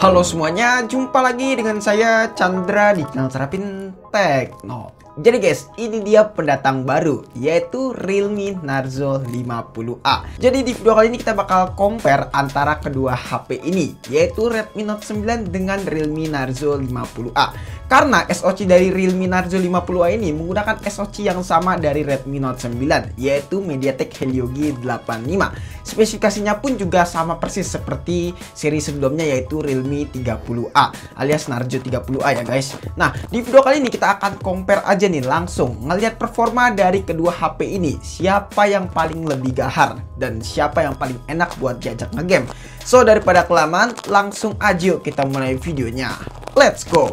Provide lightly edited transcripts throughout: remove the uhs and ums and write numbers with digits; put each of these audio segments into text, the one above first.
Halo semuanya, jumpa lagi dengan saya Chandra di channel Serapin Tekno. Jadi guys, ini dia pendatang baru, yaitu Realme Narzo 50A. Jadi di video kali ini kita bakal compare antara kedua HP ini, yaitu Redmi Note 9 dengan Realme Narzo 50A. Karena SoC dari Realme Narzo 50A ini menggunakan SoC yang sama dari Redmi Note 9, yaitu MediaTek Helio G85. Spesifikasinya pun juga sama persis seperti seri sebelumnya, yaitu Realme 30A alias Narzo 30A ya guys. Nah, di video kali ini kita akan compare aja nih, langsung ngelihat performa dari kedua HP ini, siapa yang paling lebih gahar dan siapa yang paling enak buat diajak ngegame. So daripada kelamaan, langsung aja yuk kita mulai videonya. Let's go.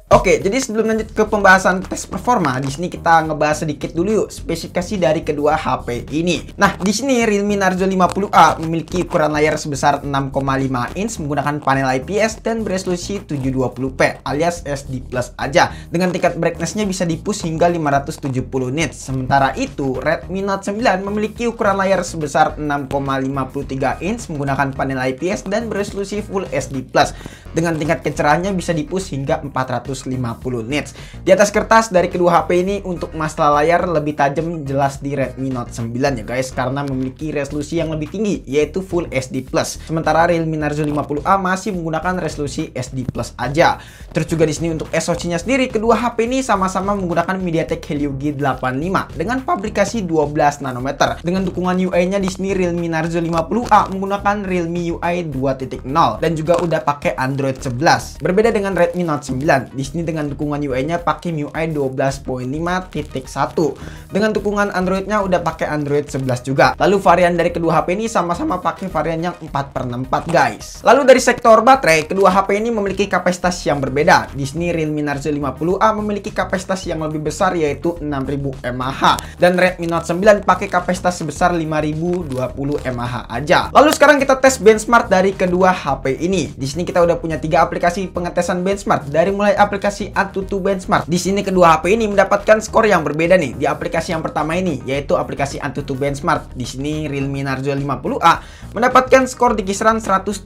Oke, jadi sebelum lanjut ke pembahasan tes performa, di sini kita ngebahas sedikit dulu yuk spesifikasi dari kedua HP ini. Nah, di sini Realme Narzo 50A memiliki ukuran layar sebesar 6,5 inch menggunakan panel IPS dan beresolusi 720p alias SD Plus aja. Dengan tingkat brightness-nya bisa di-push hingga 570 nits. Sementara itu, Redmi Note 9 memiliki ukuran layar sebesar 6,53 inch menggunakan panel IPS dan beresolusi Full SD Plus. Dengan tingkat kecerahannya bisa di-push hingga 450 nits. Di atas kertas dari kedua HP ini untuk masalah layar lebih tajam jelas di Redmi Note 9 ya guys, karena memiliki resolusi yang lebih tinggi yaitu Full SD Plus. Sementara Realme Narzo 50A masih menggunakan resolusi SD Plus aja. Terus juga di sini untuk SoC-nya sendiri, kedua HP ini sama-sama menggunakan MediaTek Helio G85 dengan fabrikasi 12 nanometer. Dengan dukungan UI-nya di sini Realme Narzo 50A menggunakan Realme UI 2.0 dan juga udah pakai Android 11. Berbeda dengan Redmi Note 9, di sini dengan dukungan UI-nya pakai MIUI 12.5.1. Dengan dukungan Android-nya udah pakai Android 11 juga. Lalu varian dari kedua HP ini sama-sama pakai varian yang 4/64 guys. Lalu dari sektor baterai, kedua HP ini memiliki kapasitas yang berbeda. Di sini Realme Narzo 50A memiliki kapasitas yang lebih besar yaitu 6000 mAh dan Redmi Note 9 pakai kapasitas sebesar 5020 mAh aja. Lalu sekarang kita tes benchmark dari kedua HP ini. Di sini kita udah punya 3 aplikasi pengetesan benchmark, dari mulai aplikasi AnTuTu Benchmark. Di sini kedua HP ini mendapatkan skor yang berbeda nih. Di aplikasi yang pertama ini yaitu aplikasi AnTuTu Benchmark. Di sini Realme Narzo 50A mendapatkan skor di kisaran 171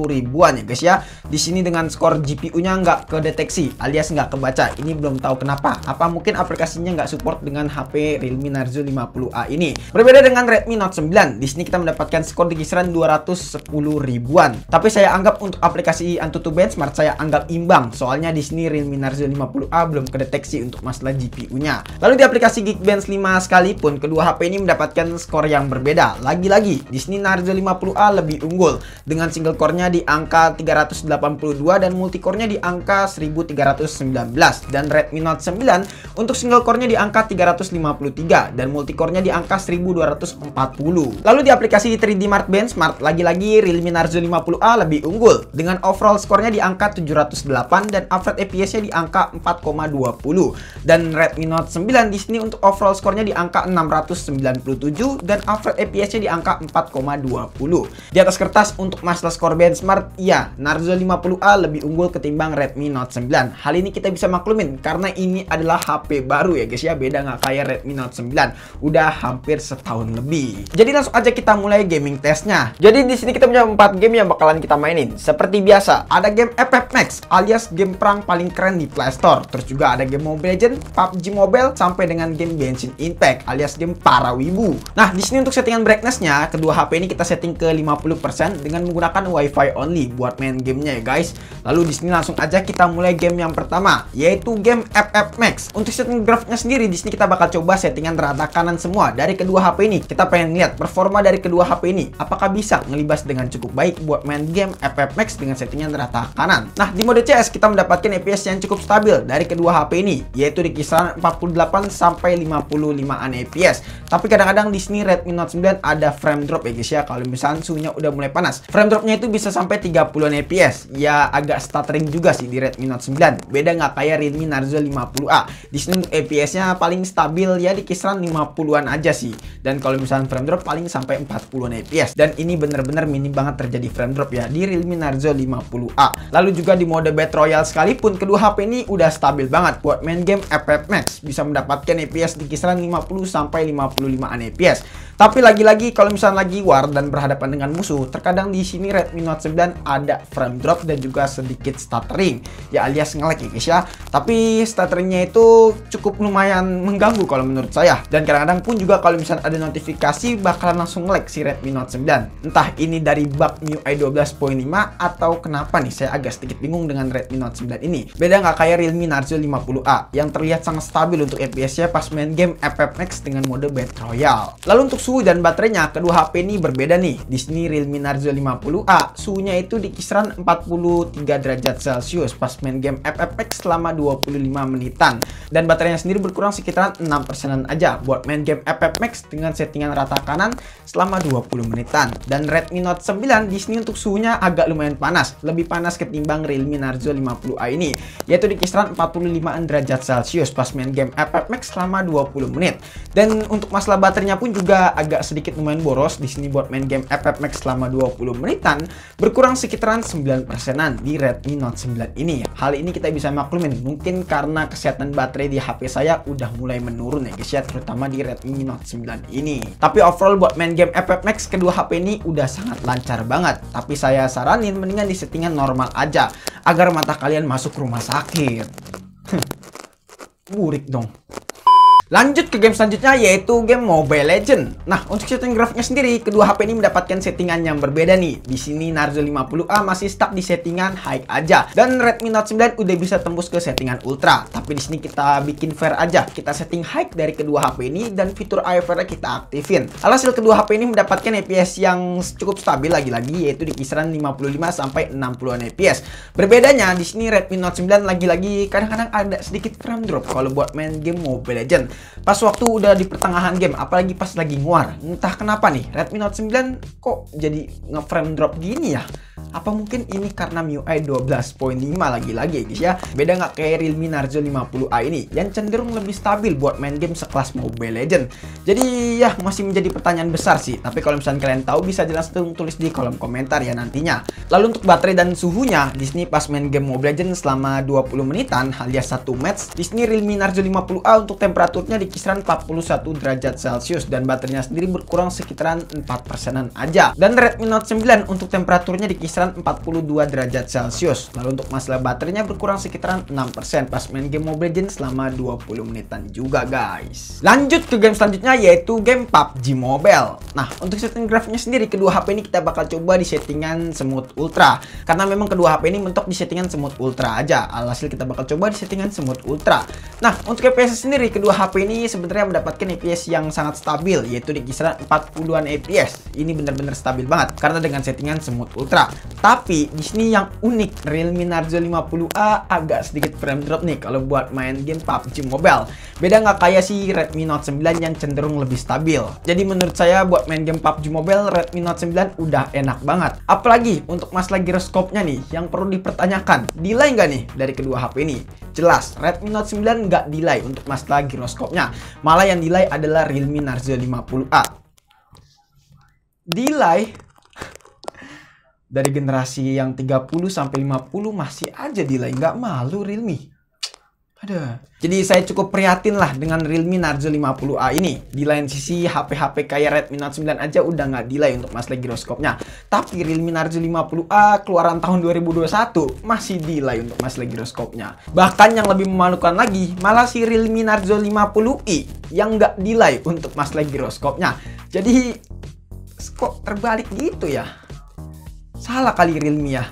ribuan ya guys ya. Di sini dengan skor GPU-nya nggak kedeteksi alias nggak kebaca. Ini belum tahu kenapa. Apa mungkin aplikasinya nggak support dengan HP Realme Narzo 50A ini. Berbeda dengan Redmi Note 9. Di sini kita mendapatkan skor di kisaran 210 ribuan. Tapi saya anggap untuk aplikasi AnTuTu Benchmark saya anggap imbang. Soalnya di sini Realme Narzo 50A belum kedeteksi untuk masalah GPU-nya. Lalu di aplikasi Geekbench 5 sekalipun, kedua HP ini mendapatkan skor yang berbeda. Lagi-lagi, di sini Narzo 50A lebih unggul dengan single core-nya di angka 382 dan multicore-nya di angka 1319. Dan Redmi Note 9 untuk single core-nya di angka 353 dan multicore-nya di angka 1240. Lalu di aplikasi 3D Mark Benchmark, lagi-lagi Realme Narzo 50A lebih unggul dengan overall skornya di angka 708 dan average FPS-nya di angka 4,20. Dan Redmi Note 9 di sini untuk overall skornya di angka 697 dan average FPS-nya di angka 4,20. Di atas kertas untuk masalah skor benchmark, ya, Narzo 50A lebih unggul ketimbang Redmi Note 9. Hal ini kita bisa maklumin karena ini adalah HP baru ya guys ya, beda nggak kayak Redmi Note 9. Udah hampir setahun lebih. Jadi langsung aja kita mulai gaming testnya. Jadi di sini kita punya 4 game yang bakalan kita mainin. Seperti biasa, ada game FF Max alias game perang paling keren di Play Store. Terus juga ada game Mobile Legends, PUBG Mobile, sampai dengan game Genshin Impact alias game para wibu. Nah, di sini untuk settingan brightness-nya, kedua HP ini kita setting ke 50% dengan menggunakan Wi-Fi only buat main gamenya ya guys. Lalu di sini langsung aja kita mulai game yang pertama, yaitu game FF Max. Untuk setting grafiknya sendiri, di sini kita bakal coba settingan rata kanan semua dari kedua HP ini. Kita pengen lihat performa dari kedua HP ini, apakah bisa ngelibas dengan cukup baik buat main game FF Max dengan settingan rata kanan. Nah, di mode CS kita mendapatkan FPS yang cukup stabil dari kedua HP ini, yaitu di kisaran 48 sampai 55an FPS. Tapi kadang-kadang di sini Redmi Note 9 ada frame drop ya guys ya, kalau misalnya suhunya udah mulai panas. Frame dropnya itu bisa sampai 30an FPS. Ya agak stuttering juga sih di Redmi Note 9. Beda nggak kayak Realme Narzo 50A. Di sini untuk FPS-nya paling stabil ya di kisaran 50an aja sih. Dan kalau misalnya frame drop paling sampai 40an FPS. Dan ini bener-bener minim banget terjadi frame drop ya di Realme Narzo 50A. Lalu juga di mode Battle Royale sekali Sekalipun kedua HP ini udah stabil banget buat main game FF Max, bisa mendapatkan FPS di kisaran 50 sampai 55 fps. Tapi lagi-lagi kalau misalnya lagi war dan berhadapan dengan musuh, terkadang di sini Redmi Note 9 ada frame drop dan juga sedikit stuttering, ya alias nge-lag ya guys ya. Tapi stutteringnya itu cukup lumayan mengganggu kalau menurut saya. Dan kadang-kadang pun juga kalau misalnya ada notifikasi bakalan langsung nge-lag si Redmi Note 9. Entah ini dari bug MIUI 12.5 atau kenapa nih, saya agak sedikit bingung dengan Redmi Note 9 ini. Beda nggak kayak Realme Narzo 50A yang terlihat sangat stabil untuk FPS-nya pas main game FF Max dengan mode Battle Royale. Lalu untuk suhu dan baterainya, kedua HP ini berbeda nih. Di sini Realme Narzo 50A suhunya itu di kisaran 43 derajat Celcius pas main game FF selama 25 menitan. Dan baterainya sendiri berkurang sekitaran 6% aja buat main game FF Max dengan settingan rata kanan selama 20 menitan. Dan Redmi Note 9 di sini untuk suhunya agak lumayan panas, lebih panas ketimbang Realme Narzo 50A ini, yaitu di kisaran 45 derajat Celcius pas main game FF Max selama 20 menit. Dan untuk masalah baterainya pun juga agak sedikit lumayan boros. Di sini buat main game FF Max selama 20 menitan berkurang sekitaran 9%-an di Redmi Note 9 ini. Hal ini kita bisa maklumin mungkin karena kesehatan baterai di HP saya udah mulai menurun ya guys ya, terutama di Redmi Note 9 ini. Tapi overall buat main game FF Max kedua HP ini udah sangat lancar banget. Tapi saya saranin mendingan di settingan normal aja agar mata kalian masuk rumah sakit. Burik dong. Lanjut ke game selanjutnya, yaitu game Mobile Legends. Nah, untuk setting grafiknya sendiri, kedua HP ini mendapatkan settingan yang berbeda nih. Di sini Narzo 50A masih stuck di settingan high aja, dan Redmi Note 9 udah bisa tembus ke settingan ultra. Tapi di sini kita bikin fair aja, kita setting high dari kedua HP ini dan fitur AFR kita aktifin. Alhasil kedua HP ini mendapatkan FPS yang cukup stabil lagi-lagi, yaitu di kisaran 55 sampai 60-an fps. Berbedanya di sini Redmi Note 9 lagi-lagi kadang-kadang ada sedikit frame drop kalau buat main game Mobile Legends. Pas waktu udah di pertengahan game, apalagi pas lagi nguar, entah kenapa nih Redmi Note 9 kok jadi nge-frame drop gini ya. Apa mungkin ini karena MIUI 12.5 lagi-lagi guys ya. Beda nggak kayak Realme Narzo 50A ini yang cenderung lebih stabil buat main game sekelas Mobile Legends. Jadi ya masih menjadi pertanyaan besar sih. Tapi kalau misalnya kalian tahu bisa langsung tulis di kolom komentar ya nantinya. Lalu untuk baterai dan suhunya, di sini pas main game Mobile Legends selama 20 menitan alias 1 match, di sini Realme Narzo 50A untuk temperaturnya di kisaran 41 derajat Celcius dan baterainya sendiri berkurang sekitaran 4%-an aja. Dan Redmi Note 9 untuk temperaturnya di kisaran 42 derajat Celcius. Lalu untuk masalah baterainya berkurang sekitaran 6% pas main game Mobile Legends selama 20 menitan juga guys. Lanjut ke game selanjutnya, yaitu game PUBG Mobile. Nah, untuk setting grafiknya sendiri, kedua HP ini kita bakal coba di settingan Smooth Ultra. Karena memang kedua HP ini mentok di settingan Smooth Ultra aja. Alhasil kita bakal coba di settingan Smooth Ultra. Nah, untuk FPS sendiri, kedua HP ini sebenarnya mendapatkan FPS yang sangat stabil, yaitu di kisaran 40-an FPS. Ini benar-benar stabil banget karena dengan settingan Smooth Ultra. Tapi di sini yang unik, Realme Narzo 50A agak sedikit frame drop nih kalau buat main game PUBG Mobile. Beda nggak kayak si Redmi Note 9 yang cenderung lebih stabil. Jadi menurut saya buat main game PUBG Mobile, Redmi Note 9 udah enak banget. Apalagi untuk masalah giroskopnya nih yang perlu dipertanyakan, delay nggak nih dari kedua HP ini? Jelas Redmi Note 9 nggak delay untuk masalah giroskopnya. Malah yang delay adalah Realme Narzo 50A. Delay dari generasi yang 30 sampai 50 masih aja delay, nggak malu Realme. Ada. Jadi saya cukup prihatin lah dengan Realme Narzo 50A ini. Di lain sisi HP-HP kayak Redmi Note 9 aja udah nggak delay untuk masalah giroskopnya. Tapi Realme Narzo 50A keluaran tahun 2021 masih delay untuk masalah giroskopnya. Bahkan yang lebih memalukan lagi, malah si Realme Narzo 50i yang nggak delay untuk masalah giroskopnya. Jadi kok terbalik gitu ya? Salah kali Realme ya.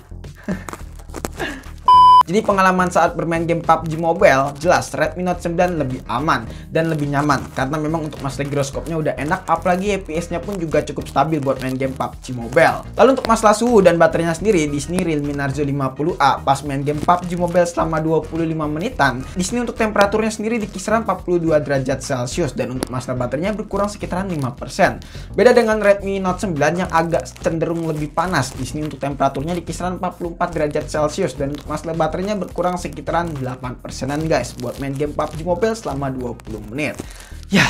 Jadi pengalaman saat bermain game PUBG Mobile, jelas Redmi Note 9 lebih aman dan lebih nyaman karena memang untuk masalah giroskopnya udah enak, apalagi FPS-nya pun juga cukup stabil buat main game PUBG Mobile. Lalu untuk masalah suhu dan baterainya sendiri, di sini Realme Narzo 50A pas main game PUBG Mobile selama 25 menitan, di sini untuk temperaturnya sendiri di kisaran 42 derajat Celcius dan untuk masalah baterainya berkurang sekitaran 5%. Beda dengan Redmi Note 9 yang agak cenderung lebih panas. Di sini untuk temperaturnya di kisaran 44 derajat Celcius dan untuk masalah baterainya berkurang sekitaran 8%-an guys buat main game PUBG Mobile selama 20 menit. Ya,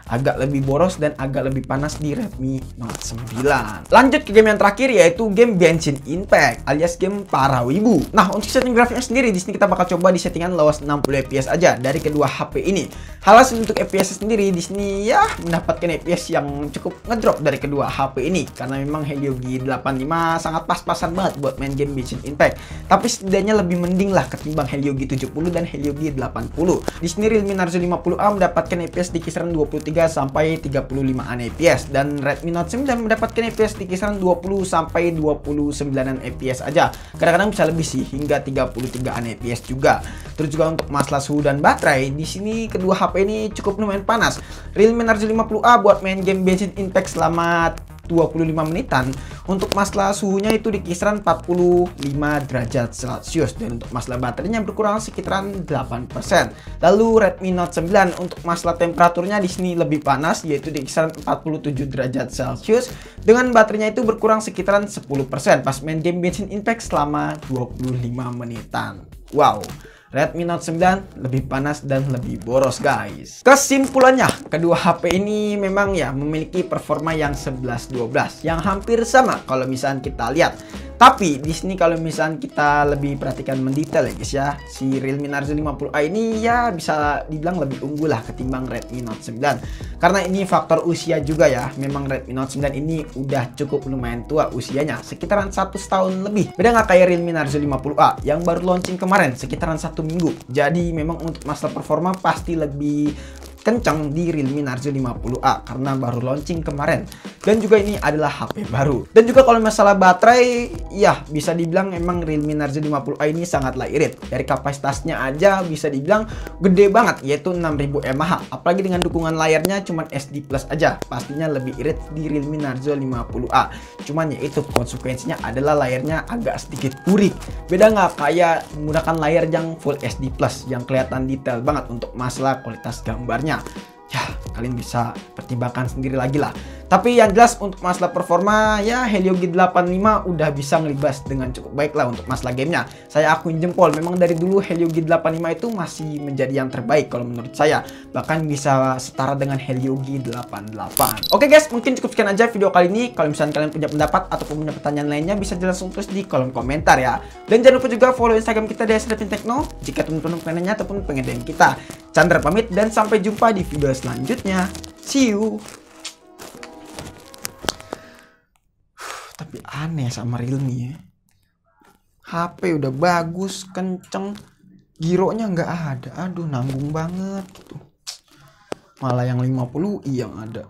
agak lebih boros dan agak lebih panas di Redmi Note 9. Lanjut ke game yang terakhir, yaitu game Genshin Impact alias game para wibu. Nah, untuk setting grafiknya sendiri di sini kita bakal coba di settingan lowest 60 fps aja dari kedua HP ini. Halas untuk FPS sendiri di sini ya mendapatkan FPS yang cukup ngedrop dari kedua HP ini karena memang Helio G85 sangat pas-pasan banget buat main game Genshin Impact. Tapi setidaknya lebih mending lah ketimbang Helio G70 dan Helio G80. Di sini Realme Narzo 50A mendapatkan FPS di kisaran 23 sampai 35-an fps dan Redmi Note 9 mendapatkan FPS di kisaran 20 sampai 29-an fps aja. Kadang-kadang bisa lebih sih hingga 33-an fps juga. Terus juga untuk masalah suhu dan baterai, di sini kedua HP ini cukup lumayan panas. Realme Narzo 50A buat main game Genshin Impact selama 25 menitan. Untuk masalah suhunya itu di kisaran 45 derajat Celcius dan untuk masalah baterainya berkurang sekitaran 8%. Lalu Redmi Note 9 untuk masalah temperaturnya di sini lebih panas yaitu di kisaran 47 derajat Celcius dengan baterainya itu berkurang sekitaran 10% pas main game Genshin Impact selama 25 menitan. Wow. Redmi Note 9 lebih panas dan lebih boros guys. Kesimpulannya, kedua HP ini memang ya memiliki performa yang 11-12 yang hampir sama kalau misalnya kita lihat. Tapi di sini kalau misalnya kita lebih perhatikan mendetail ya guys ya, si Realme Narzo 50A ini ya bisa dibilang lebih unggul lah ketimbang Redmi Note 9. Karena ini faktor usia juga ya. Memang Redmi Note 9 ini udah cukup lumayan tua usianya, sekitaran 1 tahun lebih. Beda nggak kayak Realme Narzo 50A yang baru launching kemarin sekitaran 1 minggu. Jadi memang untuk masalah performa pasti lebih kencang di Realme Narzo 50A karena baru launching kemarin dan juga ini adalah HP baru. Dan juga kalau masalah baterai ya bisa dibilang emang Realme Narzo 50A ini sangatlah irit. Dari kapasitasnya aja bisa dibilang gede banget yaitu 6000 mAh, apalagi dengan dukungan layarnya cuman SD Plus aja pastinya lebih irit di Realme Narzo 50A. Cuman ya itu konsekuensinya adalah layarnya agak sedikit burik. Beda nggak kayak menggunakan layar yang Full HD Plus yang kelihatan detail banget untuk masalah kualitas gambarnya. Ya, kalian bisa pertimbangkan sendiri lagi lah. Tapi yang jelas untuk masalah performa ya Helio G85 udah bisa ngelibas dengan cukup baik lah untuk masalah gamenya. Saya akuin jempol, memang dari dulu Helio G85 itu masih menjadi yang terbaik kalau menurut saya. Bahkan bisa setara dengan Helio G88. Oke guys, mungkin cukup sekian aja video kali ini. Kalau misalnya kalian punya pendapat ataupun punya pertanyaan lainnya bisa langsung tulis di kolom komentar ya. Dan jangan lupa juga follow Instagram kita di @techno jika teman-teman pengen nanya ataupun pengen DM kita. Chandra pamit dan sampai jumpa di video selanjutnya. See you. Tapi aneh sama Realme ya. HP udah bagus, kenceng, gironya nggak ada. Aduh, nanggung banget gitu. Malah yang 50i yang ada.